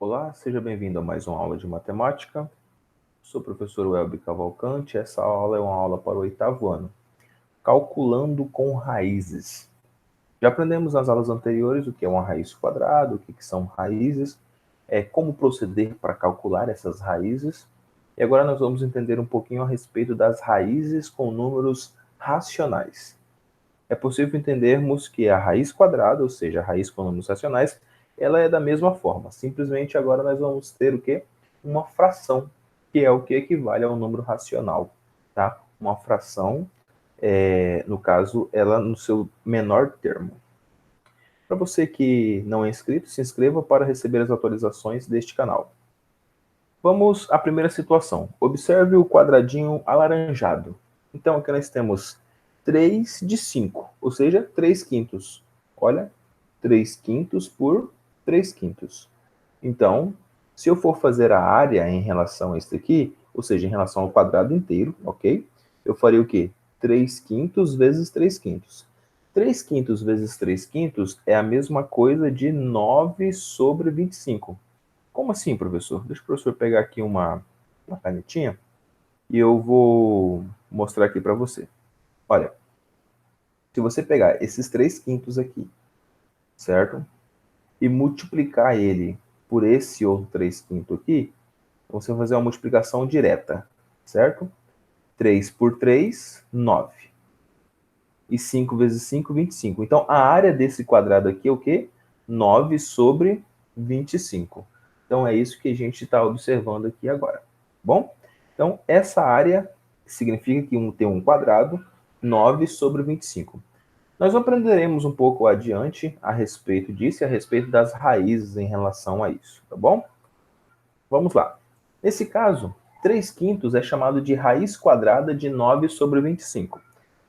Olá, seja bem-vindo a mais uma aula de matemática. Sou o professor Welby Cavalcante. Essa aula é uma aula para o 8º ano, calculando com raízes. Já aprendemos nas aulas anteriores o que é uma raiz quadrada, o que são raízes, como proceder para calcular essas raízes. E agora nós vamos entender um pouquinho a respeito das raízes com números racionais. É possível entendermos que a raiz quadrada, ou seja, a raiz com números racionais, ela é da mesma forma. Simplesmente agora nós vamos ter o quê? Uma fração, que é o que equivale a um número racional, tá? Uma fração, no caso, ela no seu menor termo. Para você que não é inscrito, se inscreva para receber as atualizações deste canal. Vamos à primeira situação. Observe o quadradinho alaranjado. Então, aqui nós temos 3 de 5, ou seja, 3 quintos. Olha, 3 quintos por 3 quintos. Então, se eu for fazer a área em relação a isso aqui, ou seja, em relação ao quadrado inteiro, ok? Eu faria o quê? 3 quintos vezes 3 quintos. 3 quintos vezes 3 quintos é a mesma coisa de 9 sobre 25. Como assim, professor? Deixa o professor pegar aqui uma canetinha e eu vou mostrar aqui para você. Olha, se você pegar esses 3 quintos aqui, certo? E multiplicar ele por esse outro 3 quintos aqui, você vai fazer uma multiplicação direta, certo? 3 por 3, 9. E 5 vezes 5, 25. Então, a área desse quadrado aqui é o quê? 9 sobre 25. Então, é isso que a gente está observando aqui agora. Bom? Então, essa área significa que tem um quadrado, 9 sobre 25. Nós aprenderemos um pouco adiante a respeito disso e a respeito das raízes em relação a isso, tá bom? Vamos lá. Nesse caso, 3 quintos é chamado de raiz quadrada de 9 sobre 25.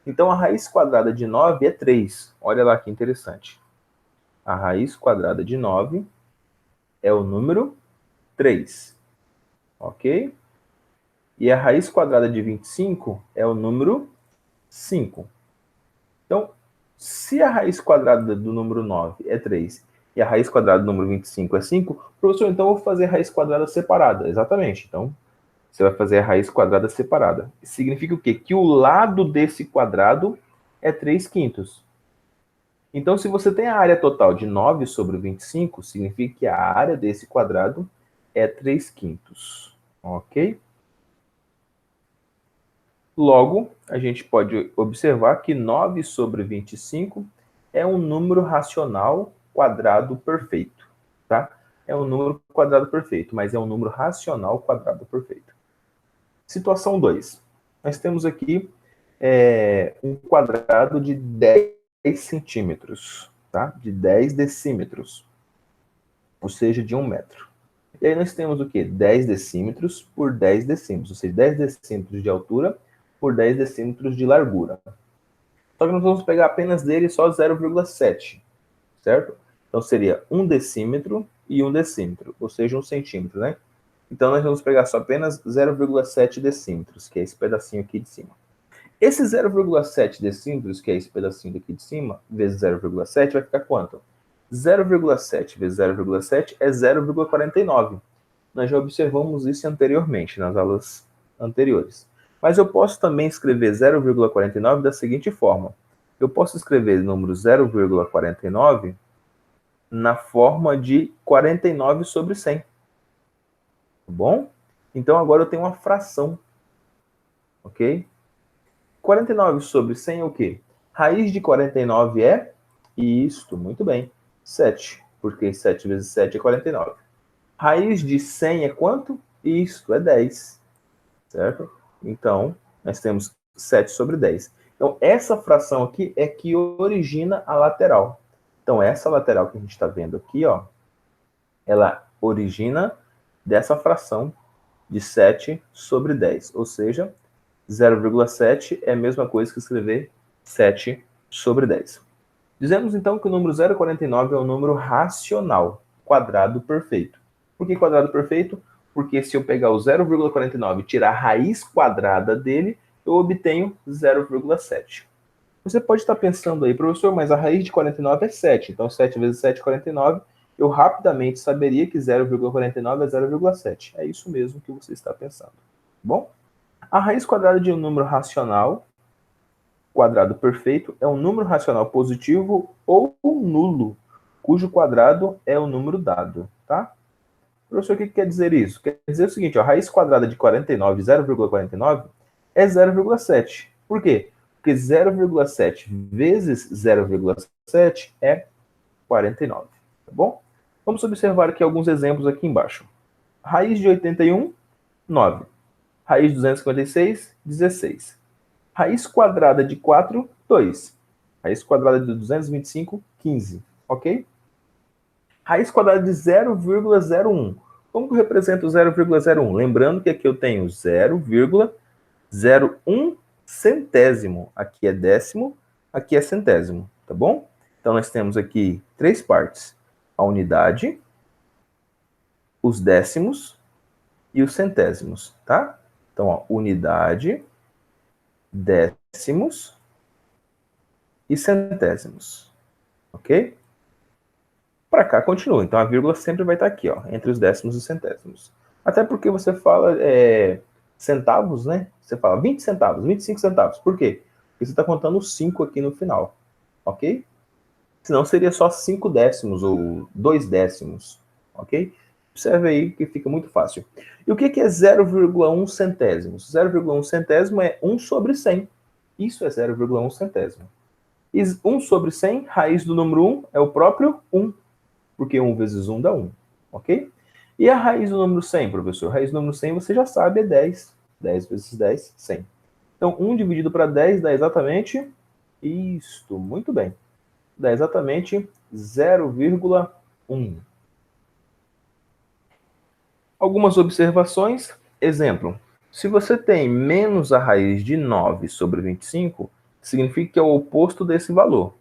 Então, a raiz quadrada de 9 é 3. Olha lá que interessante. A raiz quadrada de 9 é o número 3. Ok? E a raiz quadrada de 25 é o número 5. Então, se a raiz quadrada do número 9 é 3 e a raiz quadrada do número 25 é 5, professor, então eu vou fazer a raiz quadrada separada. Exatamente. Então, você vai fazer a raiz quadrada separada. Significa o quê? Que o lado desse quadrado é 3 quintos. Então, se você tem a área total de 9 sobre 25, significa que a área desse quadrado é 3 quintos. Ok? Logo, a gente pode observar que 9 sobre 25 é um número racional quadrado perfeito. Tá? É um número quadrado perfeito, mas é um número racional quadrado perfeito. Situação 2. Nós temos aqui um quadrado de 10 centímetros, tá? De 10 decímetros, ou seja, de 1 metro. E aí nós temos o quê? 10 decímetros por 10 decímetros, ou seja, 10 decímetros de altura por 10 decímetros de largura. Só que nós vamos pegar apenas dele só 0,7, certo? Então seria 1 decímetro e 1 decímetro, ou seja, 1 centímetro, né? Então nós vamos pegar só apenas 0,7 decímetros, que é esse pedacinho aqui de cima. Esse 0,7 decímetros, que é esse pedacinho daqui de cima, vezes 0,7, vai ficar quanto? 0,7 vezes 0,7 é 0,49. Nós já observamos isso anteriormente, nas aulas anteriores. Mas eu posso também escrever 0,49 da seguinte forma. Eu posso escrever o número 0,49 na forma de 49 sobre 100. Tá bom? Então agora eu tenho uma fração. Ok? 49 sobre 100 é o quê? Raiz de 49 é isto, muito bem, 7, porque 7 vezes 7 é 49. Raiz de 100 é quanto? Isto, é 10, certo? Então, nós temos 7 sobre 10. Então, essa fração aqui é que origina a lateral. Então, essa lateral que a gente está vendo aqui, ó, ela origina dessa fração de 7 sobre 10, ou seja, 0,7 é a mesma coisa que escrever 7 sobre 10. Dizemos então que o número 0,49 é um número racional, quadrado perfeito. Por que quadrado perfeito? Porque se eu pegar o 0,49 e tirar a raiz quadrada dele, eu obtenho 0,7. Você pode estar pensando aí, professor, mas a raiz de 49 é 7. Então 7 vezes 7 é 49. eu rapidamente saberia que 0,49 é 0,7. É isso mesmo que você está pensando. Bom? A raiz quadrada de um número racional, quadrado perfeito, é um número racional positivo ou nulo, cujo quadrado é o número dado, tá? Professor, o que quer dizer isso? Quer dizer o seguinte, ó, a raiz quadrada de 49, 0,49, é 0,7. Por quê? Porque 0,7 vezes 0,7 é 49, tá bom? Vamos observar aqui alguns exemplos aqui embaixo. Raiz de 81, 9. Raiz de 256, 16. Raiz quadrada de 4, 2. Raiz quadrada de 225, 15. Ok? Raiz quadrada de 0,01. Como que eu represento o 0,01? Lembrando que aqui eu tenho 0,01 centésimo. Aqui é décimo, aqui é centésimo, tá bom? Então nós temos aqui três partes: a unidade, os décimos e os centésimos, tá? Então, ó, unidade, décimos e centésimos, ok? Para cá continua, então a vírgula sempre vai estar aqui, ó, entre os décimos e centésimos. Até porque você fala centavos, né? Você fala 20 centavos, 25 centavos. Por quê? Porque você está contando 5 aqui no final, ok? Senão seria só 5 décimos ou 2 décimos, ok? Observe aí que fica muito fácil. E o que é 0,1 centésimos? 0,1 centésimo é 1 sobre 100. Isso é 0,1 centésimo. E 1 sobre 100, raiz do número 1 é o próprio 1, porque 1 vezes 1 dá 1, ok? E a raiz do número 100, professor? A raiz do número 100 você já sabe, é 10. 10 vezes 10, 100. Então, 1 dividido para 10 dá exatamente isto, muito bem. Dá exatamente 0,1. Algumas observações. Exemplo, se você tem menos a raiz de 9 sobre 25, significa que é o oposto desse valor.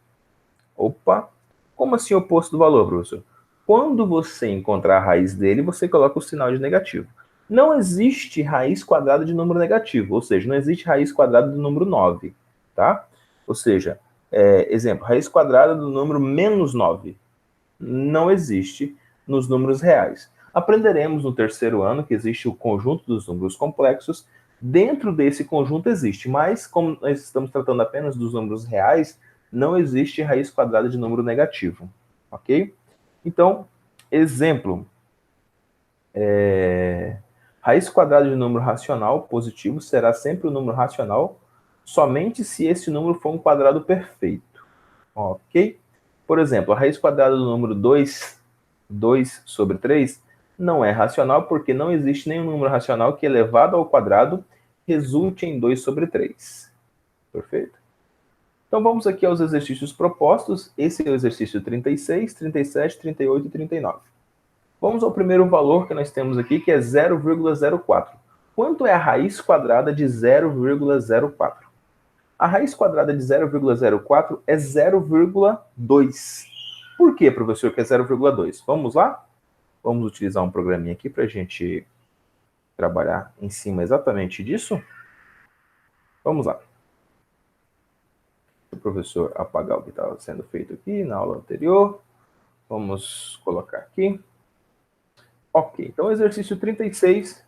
Opa, como assim o oposto do valor, professor? Quando você encontrar a raiz dele, você coloca o sinal de negativo. Não existe raiz quadrada de número negativo, ou seja, não existe raiz quadrada do número 9, tá? Ou seja, exemplo, raiz quadrada do número menos 9. Não existe nos números reais. Aprenderemos no terceiro ano que existe o conjunto dos números complexos. Dentro desse conjunto existe, mas como nós estamos tratando apenas dos números reais, não existe raiz quadrada de número negativo, ok? Então, exemplo, raiz quadrada de número racional positivo será sempre um número racional somente se esse número for um quadrado perfeito, ok? Por exemplo, a raiz quadrada do número 2 sobre 3 não é racional porque não existe nenhum número racional que elevado ao quadrado resulte em 2 sobre 3. Perfeito? Então vamos aqui aos exercícios propostos. Esse é o exercício 36, 37, 38 e 39. Vamos ao primeiro valor que nós temos aqui, que é 0,04. Quanto é a raiz quadrada de 0,04? A raiz quadrada de 0,04 é 0,2. Por que, professor, que é 0,2? Vamos lá? Vamos utilizar um programinha aqui para a gente trabalhar em cima exatamente disso? Vamos lá. O professor apagar o que estava sendo feito aqui na aula anterior. Vamos colocar aqui. Ok, então exercício 36.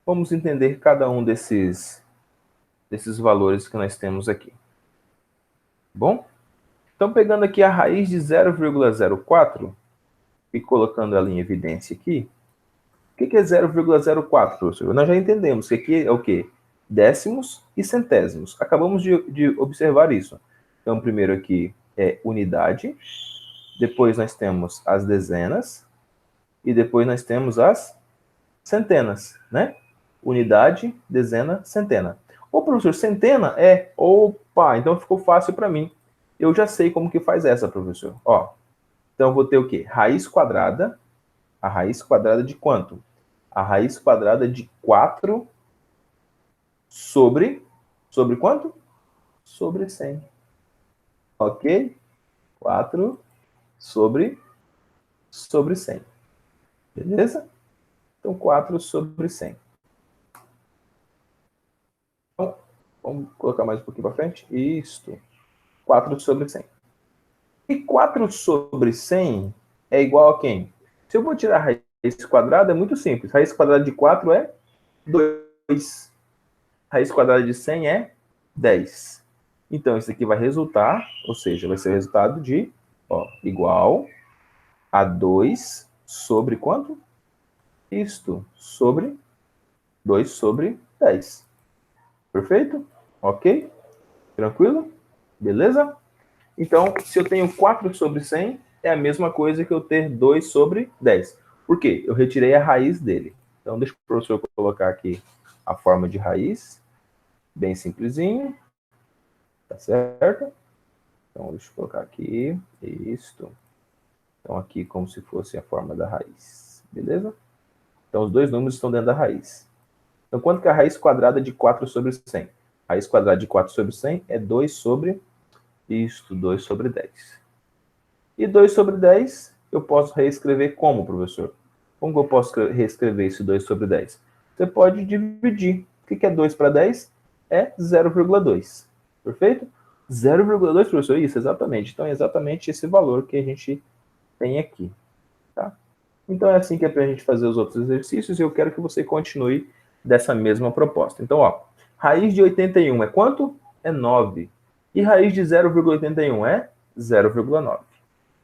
Vamos entender cada um desses valores que nós temos aqui. Bom? Então, pegando aqui a raiz de 0,04 e colocando ela em evidência aqui, o que é 0,04, professor? Nós já entendemos que aqui é o quê? Décimos e centésimos. Acabamos de observar isso. Então, primeiro aqui é unidade, depois nós temos as dezenas e depois nós temos as centenas, né? Unidade, dezena, centena. Ô, professor, centena é... Opa, então ficou fácil para mim. Eu já sei como que faz essa, professor. Ó, então eu vou ter o quê? Raiz quadrada. A raiz quadrada de quanto? A raiz quadrada de 4 sobre... Sobre quanto? Sobre 100. Ok? 4 sobre 100. Beleza? Então, 4 sobre 100. Então, vamos colocar mais um pouquinho para frente. Isto. 4 sobre 100. E 4 sobre 100 é igual a quem? Se eu vou tirar a raiz quadrada, é muito simples. Raiz quadrada de 4 é 2. Raiz quadrada de 100 é 10. Então, isso aqui vai resultar, ou seja, vai ser o resultado de, ó, igual a 2 sobre quanto? Isto, sobre 2 sobre 10. Perfeito? Ok? Tranquilo? Beleza? Então, se eu tenho 4 sobre 100, é a mesma coisa que eu ter 2 sobre 10. Por quê? Eu retirei a raiz dele. Então, deixa o professor colocar aqui a forma de raiz, bem simplesinho, tá certo? Então, deixa eu colocar aqui, isto. Então, aqui como se fosse a forma da raiz, beleza? Então, os dois números estão dentro da raiz. Então, quanto que é a raiz quadrada de 4 sobre 100? A raiz quadrada de 4 sobre 100 é 2 sobre, isto, 2 sobre 10. E 2 sobre 10, eu posso reescrever como, professor? Como que eu posso reescrever esse 2 sobre 10? Você pode dividir. O que é 2 para 10? É 0,2. Perfeito? 0,2, professor? Isso, exatamente. Então, é exatamente esse valor que a gente tem aqui. Tá? Então, é assim que é para a gente fazer os outros exercícios e eu quero que você continue dessa mesma proposta. Então, ó, raiz de 81 é quanto? É 9. E raiz de 0,81 é 0,9.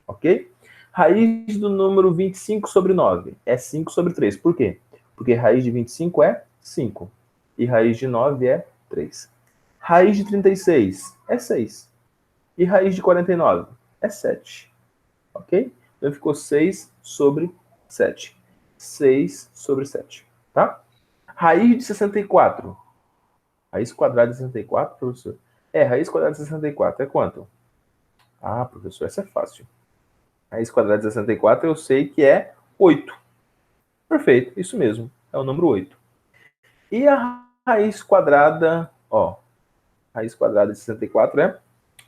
Ok? Raiz do número 25 sobre 9 é 5 sobre 3. Por quê? Porque raiz de 25 é 5. E raiz de 9 é 3. Raiz de 36 é 6. E raiz de 49 é 7. Ok? Então ficou 6 sobre 7. 6 sobre 7. Tá? Raiz de 64. Raiz quadrada de 64, professor? Raiz quadrada de 64 é quanto? Ah, professor, essa é fácil. Raiz quadrada de 64 eu sei que é 8. Perfeito, isso mesmo. É o número 8. E a raiz quadrada, ó, raiz quadrada de 64 é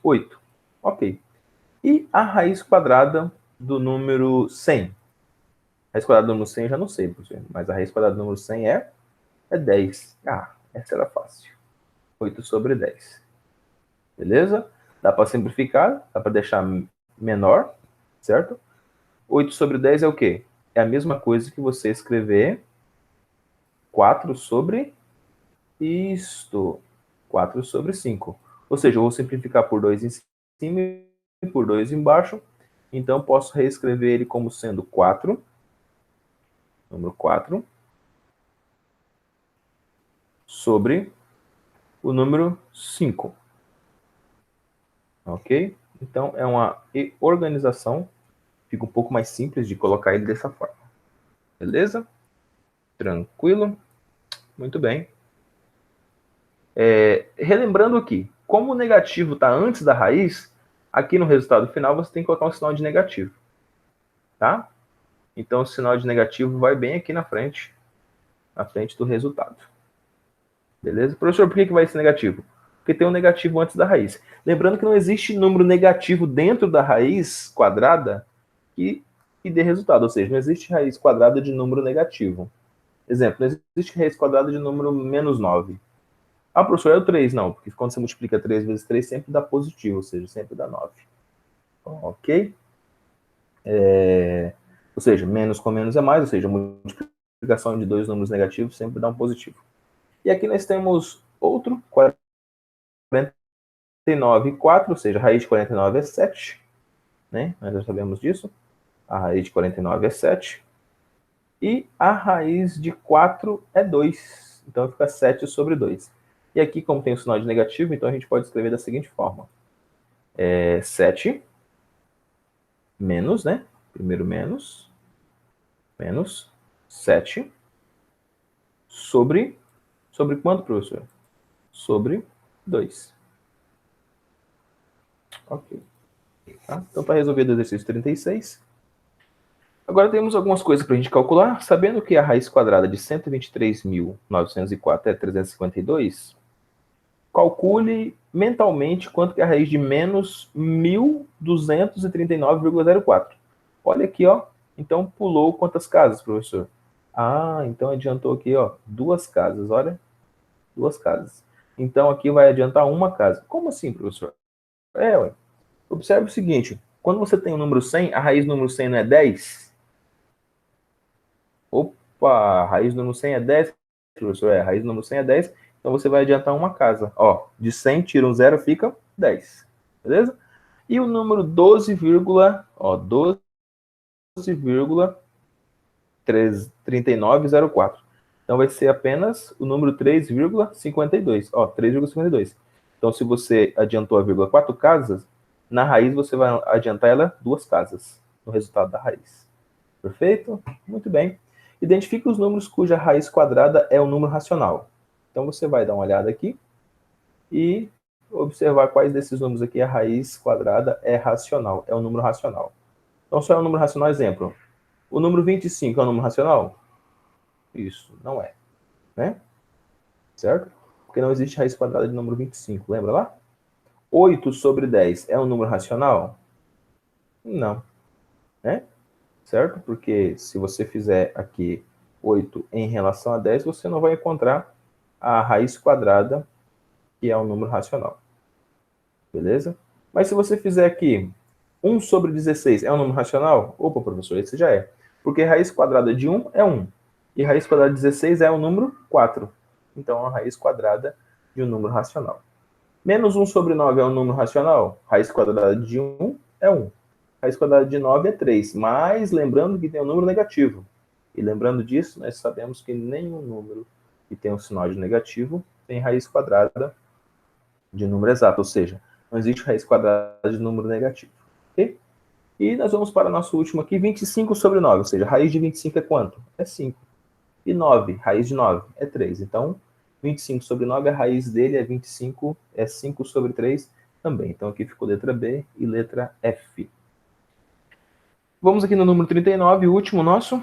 8. Ok. E a raiz quadrada do número 100? A raiz quadrada do número 100 eu já não sei, professor, mas a raiz quadrada do número 100 é 10. Ah, essa era fácil. 8 sobre 10. Beleza? Dá para simplificar, dá para deixar menor, certo? 8 sobre 10 é o quê? É a mesma coisa que você escrever 4 sobre isto. 4 sobre 5. Ou seja, eu vou simplificar por 2 em cima e por 2 embaixo. Então, posso reescrever ele como sendo 4, número 4, sobre o número 5. Ok? Então, é uma organização. Fica um pouco mais simples de colocar ele dessa forma. Beleza? Tranquilo? Muito bem. Relembrando aqui, como o negativo está antes da raiz, aqui no resultado final você tem que colocar um sinal de negativo. Tá? Então o sinal de negativo vai bem aqui na frente do resultado. Beleza? Professor, por que vai ser negativo? Porque tem um negativo antes da raiz. Lembrando que não existe número negativo dentro da raiz quadrada que dê resultado. Ou seja, não existe raiz quadrada de número negativo. Exemplo, não existe raiz quadrada de número menos 9. Ah, professor, é o 3. Não, porque quando você multiplica 3 vezes 3, sempre dá positivo, ou seja, sempre dá 9. Ok? Ou seja, menos com menos é mais, ou seja, multiplicação de dois números negativos sempre dá um positivo. E aqui nós temos outro, 49 e 4, ou seja, a raiz de 49 é 7. Né? Nós já sabemos disso. A raiz de 49 é 7. E a raiz de 4 é 2. Então fica 7 sobre 2. E aqui, como tem o sinal de negativo, então a gente pode escrever da seguinte forma. 7 menos, né? Primeiro menos 7 sobre quanto, professor? Sobre 2. Ok. Tá? Então, para resolver o exercício 36, agora temos algumas coisas para a gente calcular. Sabendo que a raiz quadrada de 123.904 é 352, calcule mentalmente quanto que é a raiz de menos 1.239,04. Olha aqui, ó. Então, pulou quantas casas, professor? Ah, então adiantou aqui, ó, 2 casas, olha. 2 casas. Então, aqui vai adiantar uma casa. Como assim, professor? Ué. Observe o seguinte. Quando você tem o número 100, a raiz do número 100 não é 10? Opa, a raiz do número 100 é 10, professor. A raiz do número 100 é 10, então você vai adiantar uma casa. Ó, de 100 tira um zero, fica 10. Beleza? E o número 12,3904. Então vai ser apenas o número 3,52. Ó, 3,52. Então se você adiantou a vírgula 4 casas, na raiz você vai adiantar ela 2 casas no resultado da raiz. Perfeito? Muito bem. Identifique os números cuja raiz quadrada é um número racional. Então você vai dar uma olhada aqui e observar quais desses números aqui a raiz quadrada é racional, é um número racional. Então só é um número racional, exemplo. O número 25 é um número racional? Isso, não é, né? Certo? Porque não existe raiz quadrada de número 25, lembra lá? 8 sobre 10 é um número racional? Não, né? Certo? Porque se você fizer aqui 8 em relação a 10, você não vai encontrar a raiz quadrada, que é um número racional. Beleza? Mas se você fizer aqui 1 sobre 16 é um número racional? Opa, professor, esse já é. Porque raiz quadrada de 1 é 1. E raiz quadrada de 16 é um número 4. Então, a raiz quadrada de um número racional. Menos 1 sobre 9 é um número racional? Raiz quadrada de 1 é 1. Raiz quadrada de 9 é 3. Mas lembrando que tem um número negativo. E lembrando disso, nós sabemos que nenhum número que tem um sinal de negativo tem raiz quadrada de número exato. Ou seja, não existe raiz quadrada de número negativo. Ok? E nós vamos para o nosso último aqui, 25 sobre 9. Ou seja, raiz de 25 é quanto? É 5. E 9, raiz de 9 é 3. Então, 25 sobre 9, a raiz dele é 25, é 5 sobre 3 também. Então, aqui ficou letra B e letra F. Vamos aqui no número 39, o último nosso.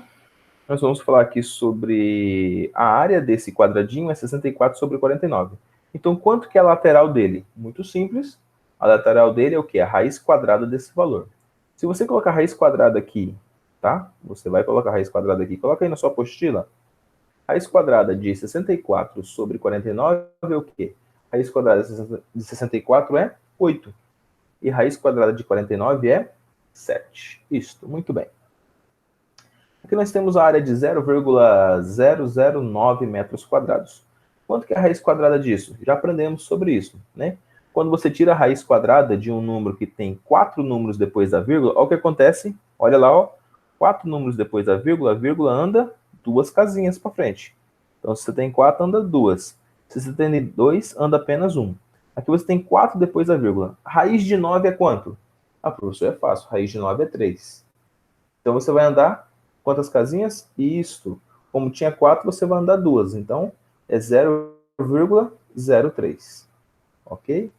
Nós vamos falar aqui sobre a área desse quadradinho, é 64 sobre 49. Então, quanto que é a lateral dele? Muito simples. A lateral dele é o quê? A raiz quadrada desse valor. Se você colocar a raiz quadrada aqui, tá? Você vai colocar a raiz quadrada aqui. Coloca aí na sua apostila. Raiz quadrada de 64 sobre 49 é o quê? Raiz quadrada de 64 é 8. E raiz quadrada de 49 é 7. Isto, muito bem. Aqui nós temos a área de 0,009 metros quadrados. Quanto que é a raiz quadrada disso? Já aprendemos sobre isso, né? Quando você tira a raiz quadrada de um número que tem 4 números depois da vírgula, olha o que acontece. Olha lá, ó, 4 números depois da vírgula, a vírgula anda 2 casinhas para frente. Então, se você tem 4, anda 2. Se você tem 2, anda apenas 1. Aqui você tem 4 depois da vírgula. Raiz de 9 é quanto? Ah, professor, é fácil. Raiz de 9 é 3. Então, você vai andar quantas casinhas? Isso. Como tinha 4, você vai andar 2. Então, é 0,03. Ok?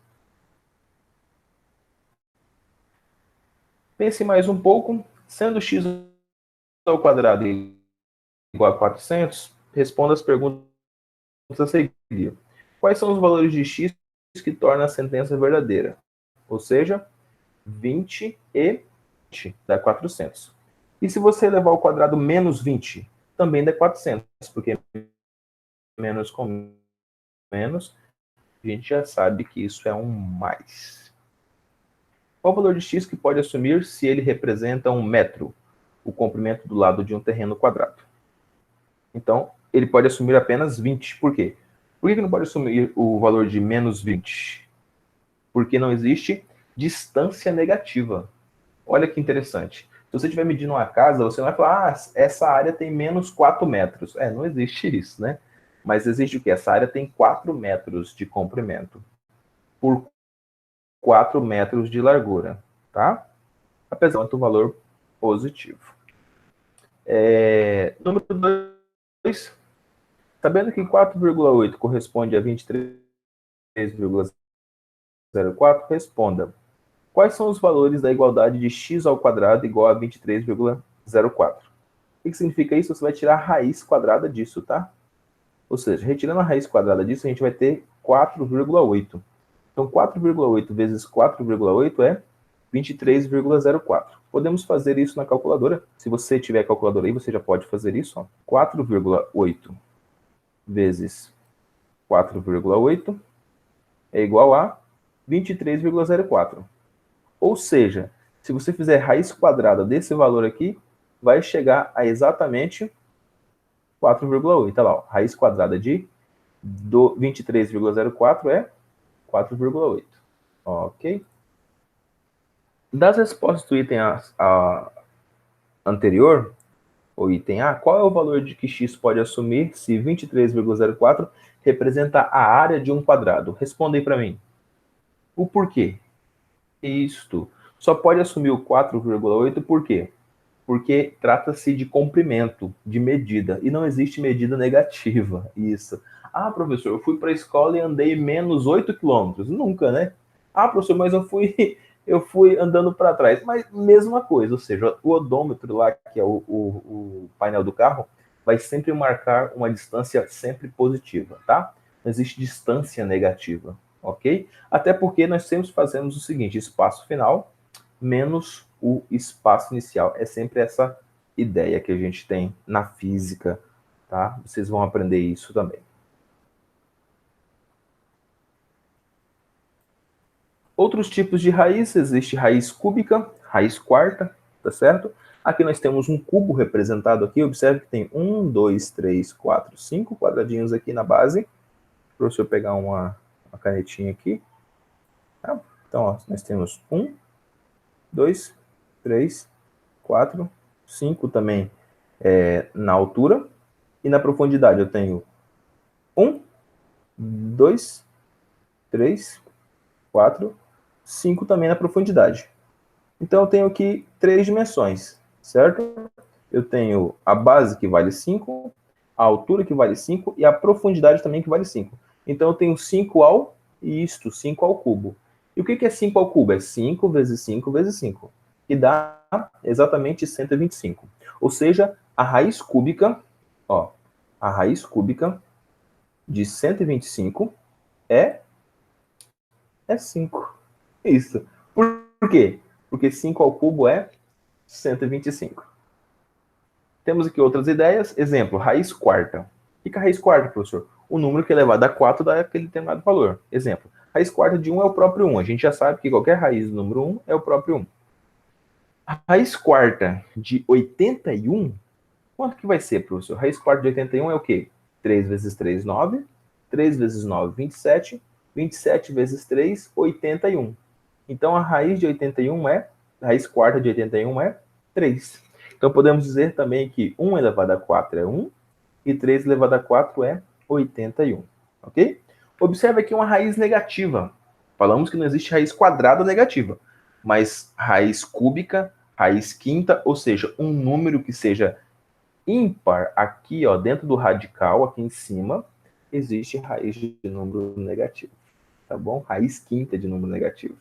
Pense mais um pouco. Sendo x ao quadrado igual a 400, responda as perguntas a seguir. Quais são os valores de x que tornam a sentença verdadeira? Ou seja, 20 e 20 dá 400. E se você levar ao quadrado menos 20, também dá 400, porque menos com menos, a gente já sabe que isso é um mais. Qual o valor de x que pode assumir se ele representa um metro, o comprimento do lado de um terreno quadrado? Então, ele pode assumir apenas 20. Por quê? Por que não pode assumir o valor de menos 20? Porque não existe distância negativa. Olha que interessante. Se você estiver medindo uma casa, você não vai falar, ah, essa área tem menos 4 metros. Não existe isso, né? Mas existe o quê? Essa área tem 4 metros de comprimento por 4 metros de largura, tá? Apesar do valor positivo. Número 2, sabendo que 4,8 corresponde a 23,04, responda. Quais são os valores da igualdade de x ao quadrado igual a 23,04? O que significa isso? Você vai tirar a raiz quadrada disso, tá? Ou seja, retirando a raiz quadrada disso, a gente vai ter 4,8. Então, 4,8 vezes 4,8 é 23,04. Podemos fazer isso na calculadora. Se você tiver a calculadora aí, você já pode fazer isso. 4,8 vezes 4,8 é igual a 23,04. Ou seja, Se você fizer raiz quadrada desse valor aqui, vai chegar a exatamente 4,8. Olha lá, ó, raiz quadrada de 23,04 é 4,8. Ok? Das respostas do item anterior, o item A, qual é o valor de que x pode assumir se 23,04 representa a área de um quadrado? Responda aí para mim. O porquê? Isto. Só pode assumir o 4,8 por quê? Porque trata-se de comprimento, de medida, e não existe medida negativa. Isso. Ah, professor, eu fui para a escola e andei menos 8 quilômetros. Nunca, né? Ah, professor, mas eu fui andando para trás. Mas mesma coisa, ou seja, o odômetro lá, que é o painel do carro, vai sempre marcar uma distância sempre positiva, tá? Não existe distância negativa, ok? Até porque nós sempre fazemos o seguinte, espaço final menos o espaço inicial. É sempre essa ideia que a gente tem na física, tá? Vocês vão aprender isso também. Outros tipos de raiz, existe raiz cúbica, raiz quarta, tá certo? Aqui nós temos um cubo representado aqui, observe que tem 1, 2, 3, 4, 5 quadradinhos aqui na base. Para eu pegar uma canetinha aqui. Tá? Então, ó, nós temos 1, 2, 3, 4, 5 também na altura. E na profundidade eu tenho 1, 2, 3, 4, 5 também na profundidade. Então eu tenho aqui 3 dimensões, certo? Eu tenho a base que vale 5, a altura que vale 5 e a profundidade também que vale 5. Então eu tenho 5 ao isto, 5 ao cubo. E o que é 5 ao cubo? É 5 vezes 5 vezes 5, que dá exatamente 125. Ou seja, a raiz cúbica, ó, a raiz cúbica de 125 é 5. Isso. Por quê? Porque 5 ao cubo é 125. Temos aqui outras ideias. Exemplo, raiz quarta. O que é a raiz quarta, professor? O número que é elevado a 4 dá aquele determinado valor. Exemplo, raiz quarta de 1 é o próprio 1. A gente já sabe que qualquer raiz do número 1 é o próprio 1. A raiz quarta de 81, quanto que vai ser, professor? Raiz quarta de 81 é o quê? 3 vezes 3, 9. 3 vezes 9, 27. 27 vezes 3, 81. Então, a raiz de 81 a raiz quarta de 81 é 3. Então, podemos dizer também que 1 elevado a 4 é 1 e 3 elevado a 4 é 81. Ok? Observe aqui uma raiz negativa. Falamos que não existe raiz quadrada negativa, mas raiz cúbica, raiz quinta, ou seja, um número que seja ímpar aqui, ó, dentro do radical, aqui em cima, existe raiz de número negativo. Tá bom? Raiz quinta de número negativo.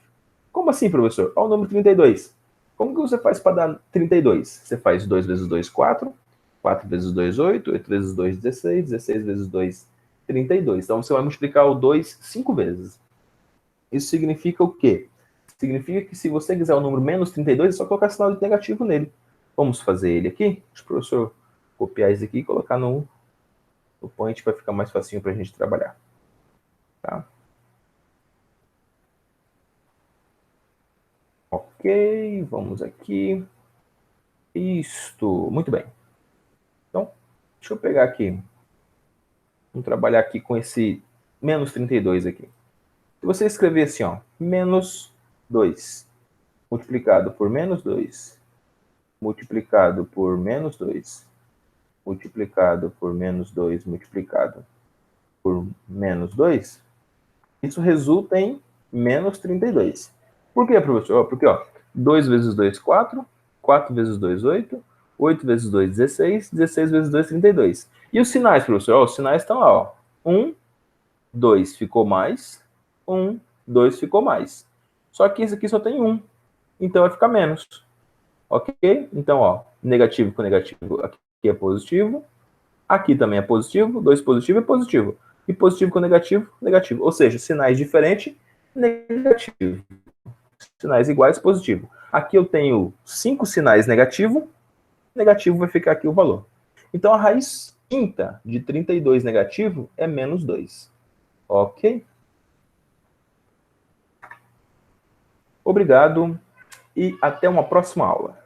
Como assim, professor? Olha o número 32. Como que você faz para dar 32? Você faz 2 vezes 2, 4. 4 vezes 2, 8. 8 vezes 2, 16. 16 vezes 2, 32. Então, você vai multiplicar o 2 5 vezes. Isso significa o quê? Significa que se você quiser o número menos 32, é só colocar sinal de negativo nele. Vamos fazer ele aqui? Deixa o professor copiar isso aqui e colocar no point para ficar mais facinho para a gente trabalhar. Tá? Ok, vamos aqui. Isto, muito bem. Então, deixa eu pegar aqui. Vamos trabalhar aqui com esse menos 32 aqui. Se você escrever assim, ó, menos 2, multiplicado por menos 2, multiplicado por menos 2, multiplicado por menos 2, multiplicado por menos 2, isso resulta em menos 32. Por quê, professor? Porque, ó, 2 vezes 2, 4. 4 vezes 2, 8. 8 vezes 2, 16. 16 vezes 2, 32. E os sinais, professor? Ó, os sinais estão lá, ó. 1, 2 ficou mais. 1, 2 ficou mais. Só que esse aqui só tem 1. Então vai ficar menos. Ok? Então, ó, negativo com negativo aqui é positivo. Aqui também é positivo. 2 positivo é positivo. E positivo com negativo, negativo. Ou seja, sinais diferentes, negativo. Sinais iguais, positivo. Aqui eu tenho 5 sinais negativo, negativo vai ficar aqui o valor. Então, a raiz quinta de 32 negativo é menos 2. Ok? Obrigado. e até uma próxima aula.